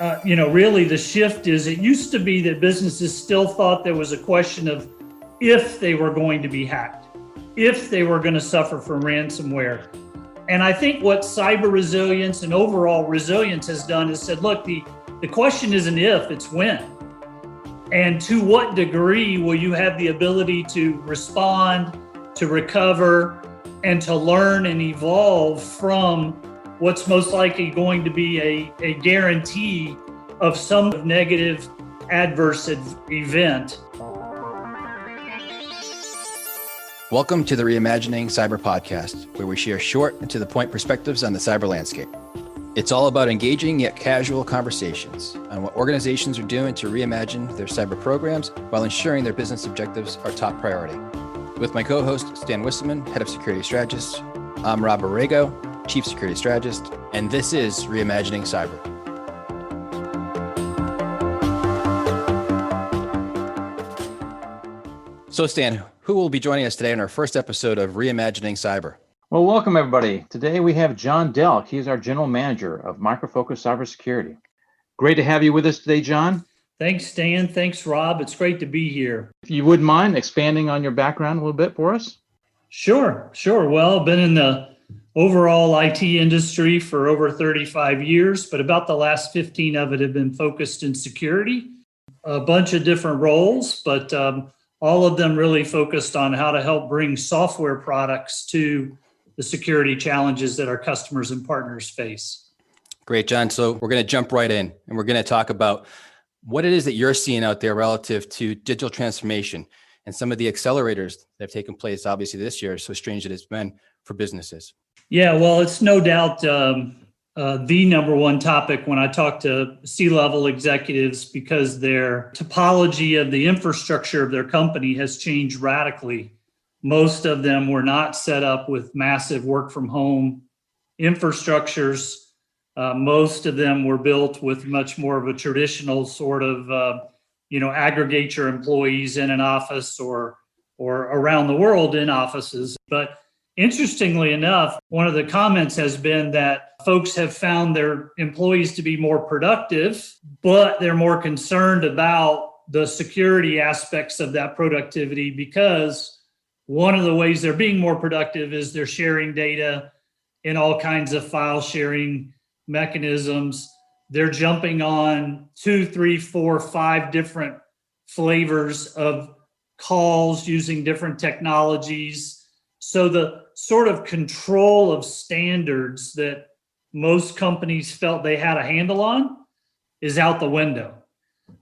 really the shift is, it used to be that businesses still thought there was a question of if they were going to be hacked, if they were going to suffer from ransomware. And I think what cyber resilience and overall resilience has done is said, look, the question isn't if, it's when. And to what degree will you have the ability to respond, to recover, and to learn and evolve from what's most likely going to be a guarantee of some negative adverse event. Welcome to the Reimagining Cyber podcast, where we share short and to the point perspectives on the cyber landscape. It's all about engaging yet casual conversations on what organizations are doing to reimagine their cyber programs while ensuring their business objectives are top priority. With my co-host, Stan Wisseman, Head of Security Strategist, I'm Rob Aragao, Chief Security Strategist, and this is Reimagining Cyber. So Stan, who will be joining us today in our first episode of Reimagining Cyber? Well, welcome everybody. Today we have John Delk. He's our General Manager of Micro Focus Cybersecurity. Great to have you with us today, John. Thanks, Stan. Thanks, Rob. It's great to be here. If you wouldn't mind expanding on your background a little bit for us. Sure. Well, I've been in the overall IT industry for over 35 years, but about the last 15 of it have been focused in security, a bunch of different roles, but all of them really focused on how to help bring software products to the security challenges that our customers and partners face. Great, John. So we're going to jump right in and we're going to talk about what it is that you're seeing out there relative to digital transformation and some of the accelerators that have taken place, obviously this year, so strange that it's been for businesses. Yeah, well, it's no doubt the number one topic when I talk to C-level executives, because their topology of the infrastructure of their company has changed radically. Most of them were not set up with massive work from home infrastructures. Most of them were built with much more of a traditional sort of, aggregate your employees in an office or around the world in offices. But interestingly enough, one of the comments has been that folks have found their employees to be more productive, but they're more concerned about the security aspects of that productivity, because one of the ways they're being more productive is they're sharing data in all kinds of file sharing mechanisms. They're jumping on 2, 3, 4, 5 different flavors of calls using different technologies. So the sort of control of standards that most companies felt they had a handle on is out the window.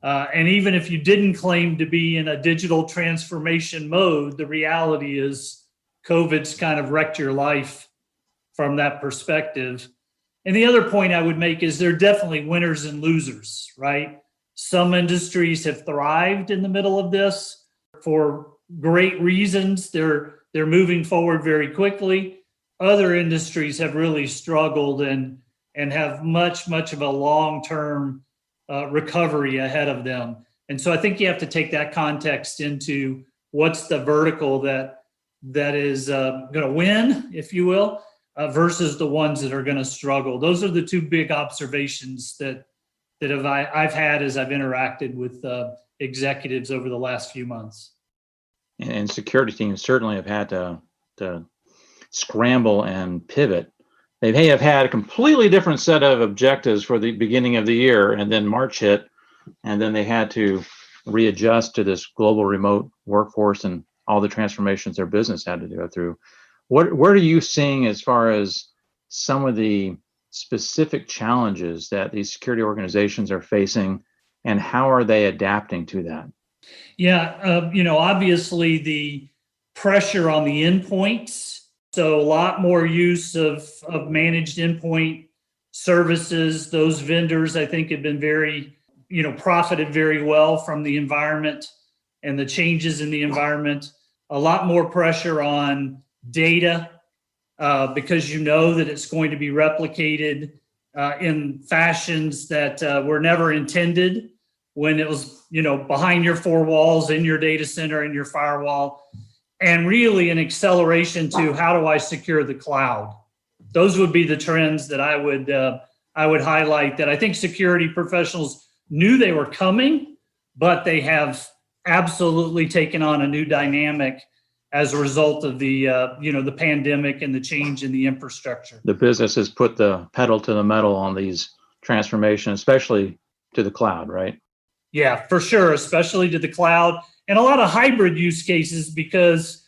And even if you didn't claim to be in a digital transformation mode, the reality is COVID's kind of wrecked your life from that perspective. And the other point I would make is there are definitely winners and losers, right? Some industries have thrived in the middle of this for great reasons. They're moving forward very quickly. Other industries have really struggled and have much of a long-term recovery ahead of them. And so I think you have to take that context into what's the vertical that is going to win, if you will, versus the ones that are going to struggle. Those are the two big observations that I've had as I've interacted with executives over the last few months. And security teams certainly have had to scramble and pivot. They may have had a completely different set of objectives for the beginning of the year, and then March hit, and then they had to readjust to this global remote workforce and all the transformations their business had to go through. What are you seeing as far as some of the specific challenges that these security organizations are facing, and how are they adapting to that? Yeah, obviously the pressure on the endpoints. So a lot more use of managed endpoint services. Those vendors, I think, have been very, profited very well from the environment and the changes in the environment. A lot more pressure on data because you know that it's going to be replicated in fashions that were never intended when it was, behind your four walls, in your data center, in your firewall. And really an acceleration to how do I secure the cloud? Those would be the trends that I I would highlight that I think security professionals knew they were coming, but they have absolutely taken on a new dynamic as a result of the pandemic and the change in the infrastructure. The business has put the pedal to the metal on these transformations, especially to the cloud, right? Yeah, for sure, especially to the cloud and a lot of hybrid use cases, because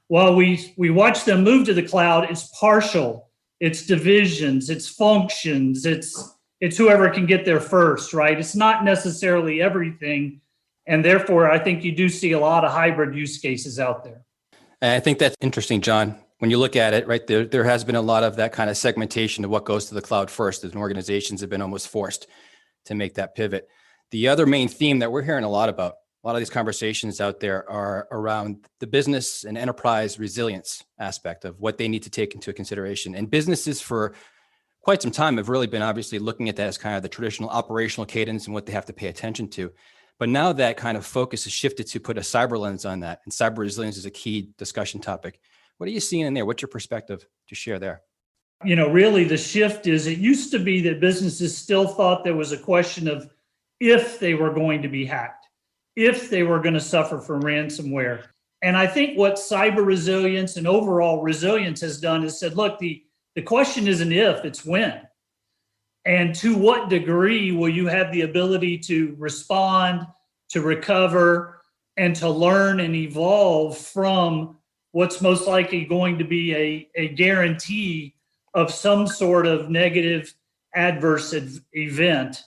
while we watch them move to the cloud, it's partial, it's divisions, it's functions, it's whoever can get there first, right? It's not necessarily everything. And therefore, I think you do see a lot of hybrid use cases out there. And I think that's interesting, John. When you look at it, right, there has been a lot of that kind of segmentation of what goes to the cloud first, and organizations have been almost forced to make that pivot. The other main theme that we're hearing a lot about, a lot of these conversations out there are around the business and enterprise resilience aspect of what they need to take into consideration. And businesses for quite some time have really been obviously looking at that as kind of the traditional operational cadence and what they have to pay attention to. But now that kind of focus has shifted to put a cyber lens on that, and cyber resilience is a key discussion topic. What are you seeing in there? What's your perspective to share there? Really the shift is, it used to be that businesses still thought there was a question of if they were going to be hacked, if they were going to suffer from ransomware. And I think what cyber resilience and overall resilience has done is said, look, the question isn't if, it's when. And to what degree will you have the ability to respond, to recover, and to learn and evolve from what's most likely going to be a guarantee of some sort of negative adverse event.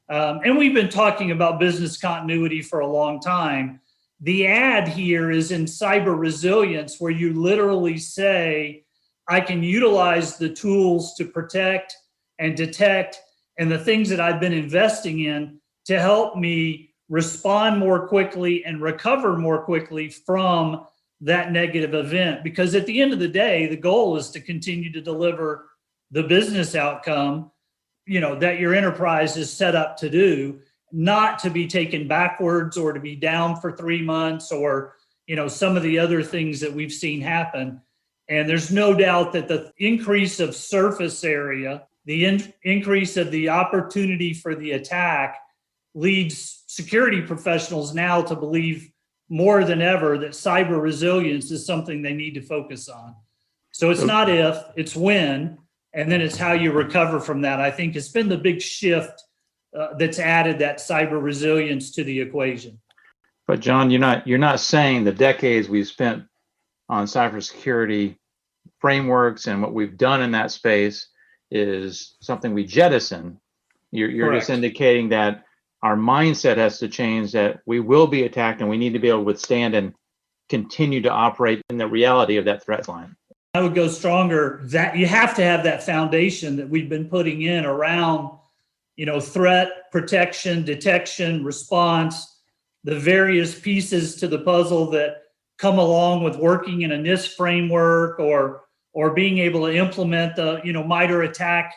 And we've been talking about business continuity for a long time. The ad here is in cyber resilience, where you literally say, I can utilize the tools to protect and detect and the things that I've been investing in to help me respond more quickly and recover more quickly from that negative event. Because at the end of the day, the goal is to continue to deliver the business outcome, that your enterprise is set up to do, not to be taken backwards or to be down for 3 months or, some of the other things that we've seen happen. And there's no doubt that the increase of surface area, the increase of the opportunity for the attack leads security professionals now to believe more than ever that cyber resilience is something they need to focus on. So it's not if, it's when, and then it's how you recover from that. I think it's been the big shift that's added that cyber resilience to the equation. But John, you're not saying the decades we've spent on cybersecurity frameworks and what we've done in that space is something we jettison. You're just indicating that our mindset has to change, that we will be attacked and we need to be able to withstand and continue to operate in the reality of that threat line. I would go stronger that you have to have that foundation that we've been putting in around, threat, protection, detection, response, the various pieces to the puzzle that come along with working in a NIST framework or being able to implement the, MITRE ATT&CK.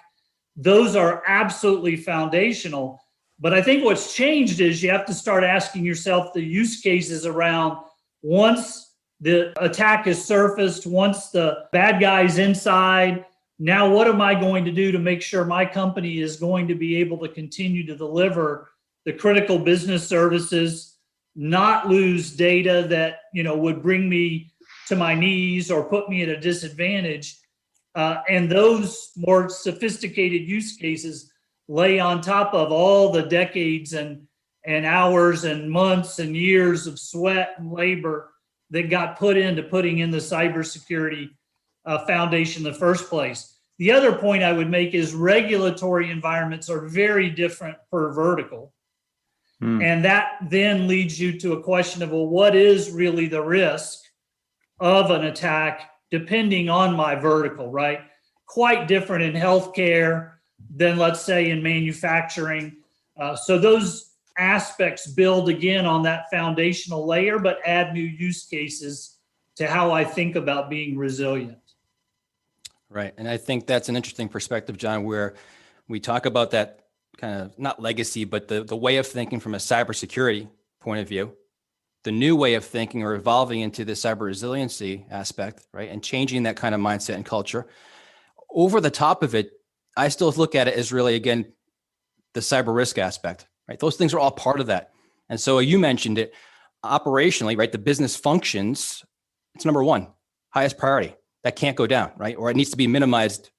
Those are absolutely foundational. But I think what's changed is you have to start asking yourself the use cases around, once the attack is surfaced, once the bad guy's inside, now what am I going to do to make sure my company is going to be able to continue to deliver the critical business services, not lose data that, would bring me to my knees or put me at a disadvantage. And those more sophisticated use cases lay on top of all the decades and hours and months and years of sweat and labor that got put into putting in the cybersecurity foundation in the first place. The other point I would make is regulatory environments are very different per vertical. And that then leads you to a question of, well, what is really the risk of an attack depending on my vertical, right? Quite different in healthcare than, let's say, in manufacturing. So those aspects build again on that foundational layer, but add new use cases to how I think about being resilient. Right. And I think that's an interesting perspective, John, where we talk about that kind of not legacy, but the way of thinking from a cybersecurity point of view, the new way of thinking or evolving into the cyber resiliency aspect, right? And changing that kind of mindset and culture. Over the top of it, I still look at it as really, again, the cyber risk aspect, right? Those things are all part of that. And so you mentioned it operationally, right? The business functions, it's number one, highest priority. That can't go down, right? Or it needs to be minimized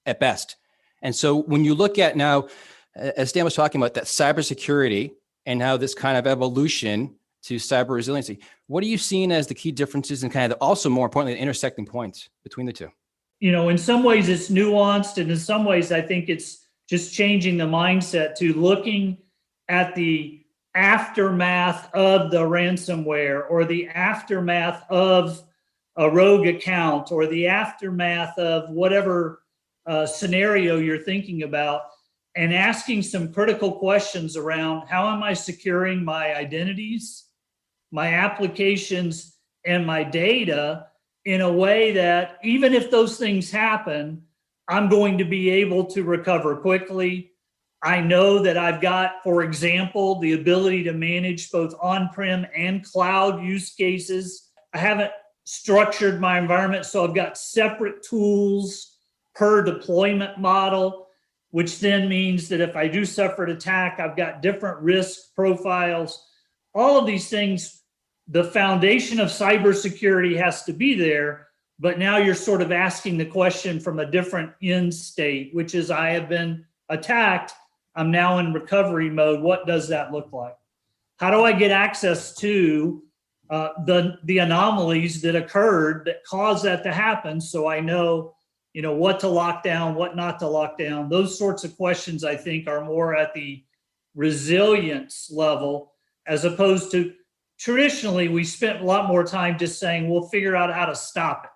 at best. And so when you look at now, as Stan was talking about, that cybersecurity and how this kind of evolution to cyber resiliency, what are you seeing as the key differences and kind of also more importantly, the intersecting points between the two? In some ways it's nuanced, and in some ways I think it's just changing the mindset to looking at the aftermath of the ransomware or the aftermath of a rogue account or the aftermath of whatever scenario you're thinking about, and asking some critical questions around how am I securing my identities, my applications, and my data in a way that even if those things happen, I'm going to be able to recover quickly. I know that I've got, for example, the ability to manage both on-prem and cloud use cases. I haven't structured my environment, so I've got separate tools per deployment model, which then means that if I do suffer an attack, I've got different risk profiles. All of these things, the foundation of cybersecurity has to be there, but now you're sort of asking the question from a different end state, which is I have been attacked. I'm now in recovery mode. What does that look like? How do I get access to the anomalies that occurred that caused that to happen, so I know what to lock down, what not to lock down? Those sorts of questions, I think, are more at the resilience level, as opposed to traditionally, we spent a lot more time just saying, we'll figure out how to stop it.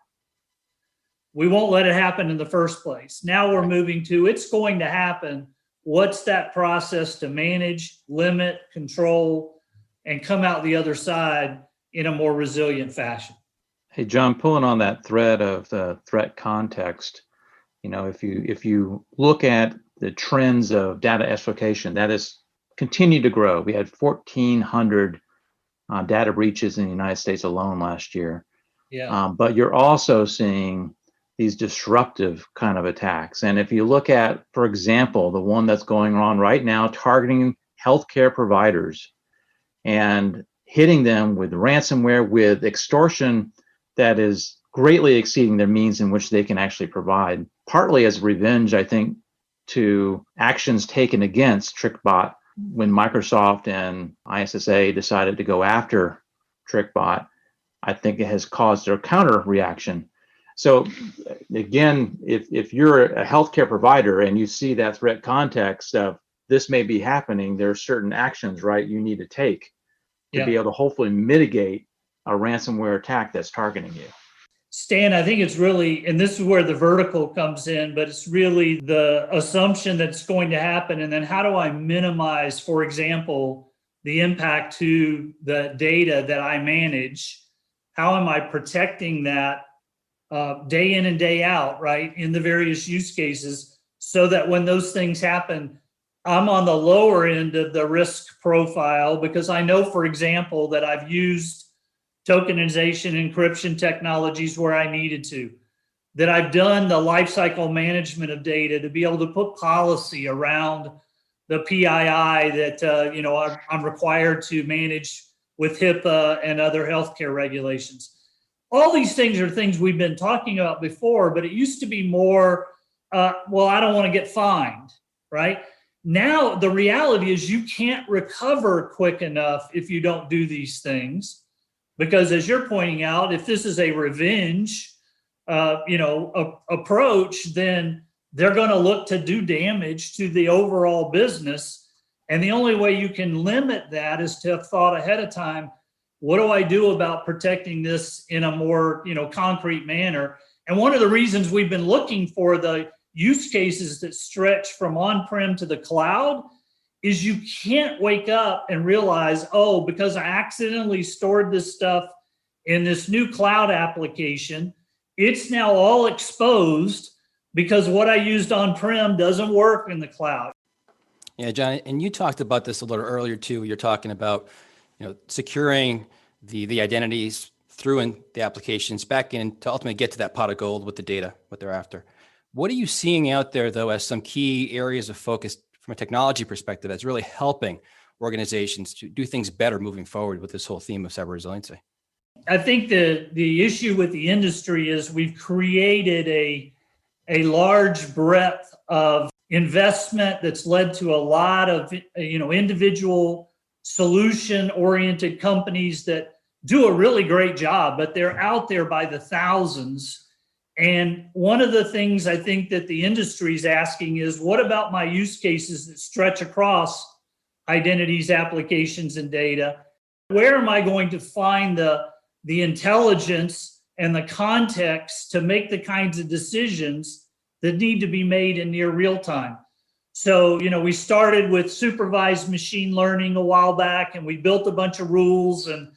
We won't let it happen in the first place. Now we're moving to, it's going to happen. What's that process to manage, limit, control, and come out the other side in a more resilient fashion? Hey, John, pulling on that thread of the threat context, if you look at the trends of data exfiltration, that has continued to grow. We had 1,400 data breaches in the United States alone last year. Yeah. But you're also seeing these disruptive kind of attacks. And if you look at, for example, the one that's going on right now, targeting healthcare providers and hitting them with ransomware, with extortion that is greatly exceeding their means in which they can actually provide, partly as revenge, I think, to actions taken against TrickBot when Microsoft and ISSA decided to go after TrickBot. I think it has caused their counter reaction. So again, if you're a healthcare provider and you see that threat context of this may be happening, there are certain actions, right, you need to take to be able to hopefully mitigate a ransomware attack that's targeting you. Stan, I think it's really, and this is where the vertical comes in, but it's really the assumption that's going to happen. And then how do I minimize, for example, the impact to the data that I manage? How am I protecting that day in and day out, right, in the various use cases, so that when those things happen, I'm on the lower end of the risk profile, because I know, for example, that I've used tokenization encryption technologies where I needed to, that I've done the lifecycle management of data to be able to put policy around the PII that I'm required to manage with HIPAA and other healthcare regulations. All these things are things we've been talking about before, but it used to be more, well, I don't want to get fined, right? Now, the reality is you can't recover quick enough if you don't do these things, because as you're pointing out, if this is a revenge, approach, then they're going to look to do damage to the overall business. And the only way you can limit that is to have thought ahead of time, what do I do about protecting this in a more, concrete manner? And one of the reasons we've been looking for the use cases that stretch from on-prem to the cloud is you can't wake up and realize, oh, because I accidentally stored this stuff in this new cloud application, it's now all exposed because what I used on-prem doesn't work in the cloud. Yeah, John, and you talked about this a little earlier too. You're talking about, securing the identities through in the applications back in to ultimately get to that pot of gold with the data, what they're after. What are you seeing out there, though, as some key areas of focus from a technology perspective that's really helping organizations to do things better moving forward with this whole theme of cyber resiliency? I think the issue with the industry is we've created a large breadth of investment that's led to a lot of individual solution-oriented companies that do a really great job, but they're out there by the thousands. And one of the things I think that the industry is asking is, what about my use cases that stretch across identities, applications, and data? Where am I going to find the intelligence and the context to make the kinds of decisions that need to be made in near real time? So, we started with supervised machine learning a while back, and we built a bunch of rules, and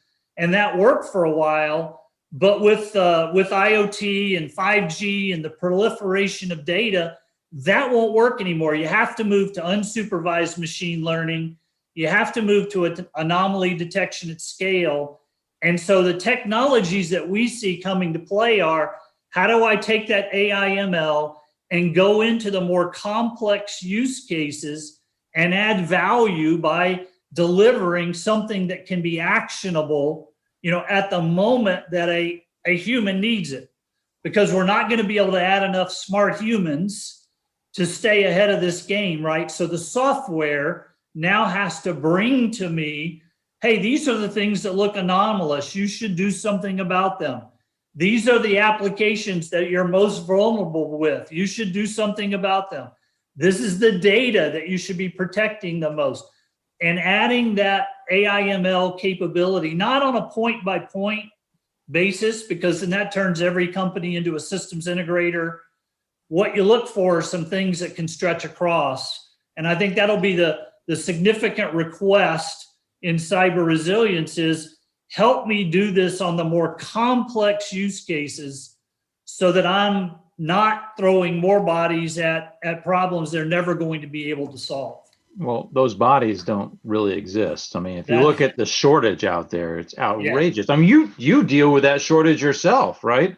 that worked for a while. But with IoT and 5G and the proliferation of data, that won't work anymore. You have to move to unsupervised machine learning. You have to move to anomaly detection at scale. And so the technologies that we see coming to play are, how do I take that AI ML and go into the more complex use cases and add value by delivering something that can be actionable, at the moment that a human needs it? Because we're not going to be able to add enough smart humans to stay ahead of this game, right? So the software now has to bring to me, hey, these are the things that look anomalous. You should do something about them. These are the applications that you're most vulnerable with. You should do something about them. This is the data that you should be protecting the most. And adding that AI ML capability, not on a point by point basis, because then that turns every company into a systems integrator. What you look for are some things that can stretch across. And I think that'll be the significant request in cyber resilience is, help me do this on the more complex use cases so that I'm not throwing more bodies at problems they're never going to be able to solve. Well, those bodies don't really exist. I mean, if you look at the shortage out there, it's outrageous. Yeah. I mean, you deal with that shortage yourself, right?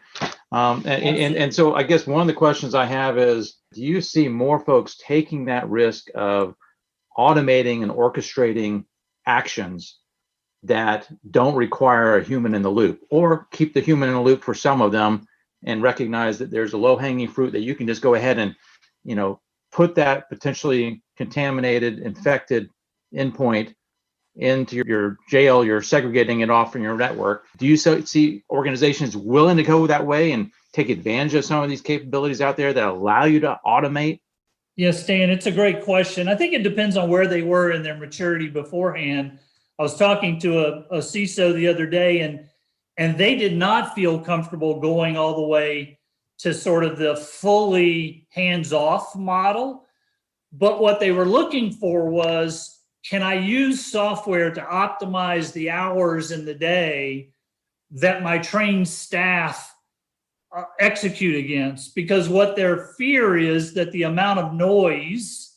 And so I guess one of the questions I have is, do you see more folks taking that risk of automating and orchestrating actions that don't require a human in the loop, or keep the human in the loop for some of them and recognize that there's a low-hanging fruit that you can just go ahead and, put that potentially contaminated, infected endpoint into your jail, you're segregating it off from your network? Do you see organizations willing to go that way and take advantage of some of these capabilities out there that allow you to automate? Yes, Dan, it's a great question. I think it depends on where they were in their maturity beforehand. I was talking to a CISO the other day, and they did not feel comfortable going all the way to sort of the fully hands-off model. But what they were looking for was, can I use software to optimize the hours in the day that my trained staff execute against? Because what their fear is that the amount of noise,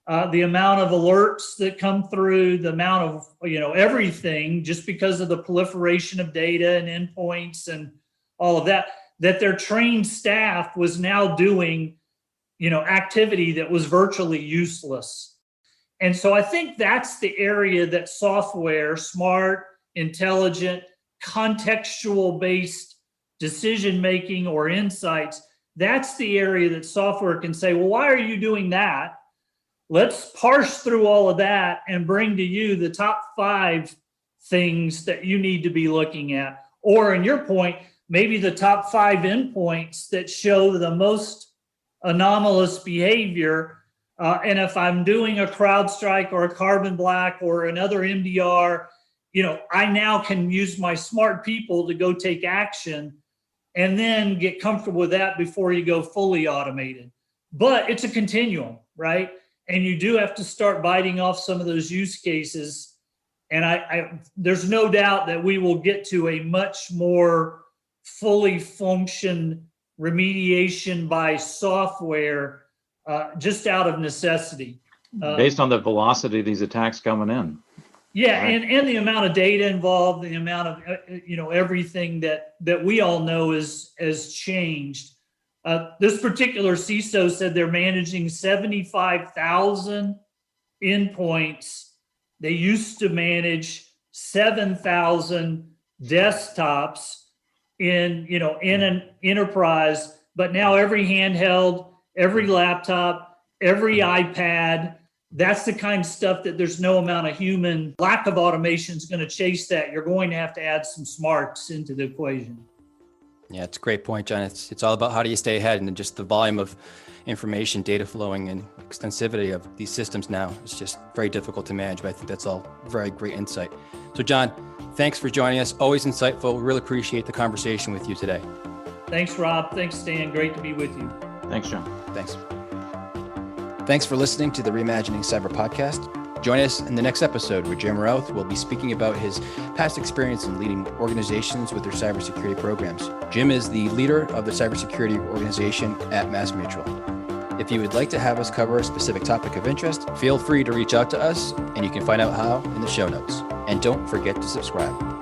the amount of alerts that come through, the amount of, everything, just because of the proliferation of data and endpoints and all of that, that their trained staff was now doing, activity that was virtually useless. And so I think that's the area that software, smart, intelligent, contextual-based decision-making or insights, that's the area that software can say, well, why are you doing that? Let's parse through all of that and bring to you the top 5 things that you need to be looking at. Or in your point, maybe the top 5 endpoints that show the most anomalous behavior. And if I'm doing a CrowdStrike or a Carbon Black or another MDR, I now can use my smart people to go take action and then get comfortable with that before you go fully automated. But it's a continuum, right? And you do have to start biting off some of those use cases. And there's no doubt that we will get to a much more fully functioned remediation by software just out of necessity. Based on the velocity of these attacks coming in. Yeah, right. and the amount of data involved, the amount of, everything that we all know has changed. This particular CISO said they're managing 75,000 endpoints. They used to manage 7,000 desktops in an enterprise, but now every handheld, every laptop, every iPad, that's the kind of stuff that there's no amount of human lack of automation is going to chase that. You're going to have to add some smarts into the equation. Yeah, it's a great point, John. It's all about how do you stay ahead, and just the volume of information, data flowing, and extensivity of these systems now. It's just very difficult to manage, but I think that's all very great insight. So John, thanks for joining us. Always insightful. We really appreciate the conversation with you today. Thanks, Rob. Thanks, Stan. Great to be with you. Thanks, John. Thanks. Thanks for listening to the Reimagining Cyber podcast. Join us in the next episode where Jim Routh will be speaking about his past experience in leading organizations with their cybersecurity programs. Jim is the leader of the cybersecurity organization at MassMutual. If you would like to have us cover a specific topic of interest, feel free to reach out to us, and you can find out how in the show notes. And don't forget to subscribe.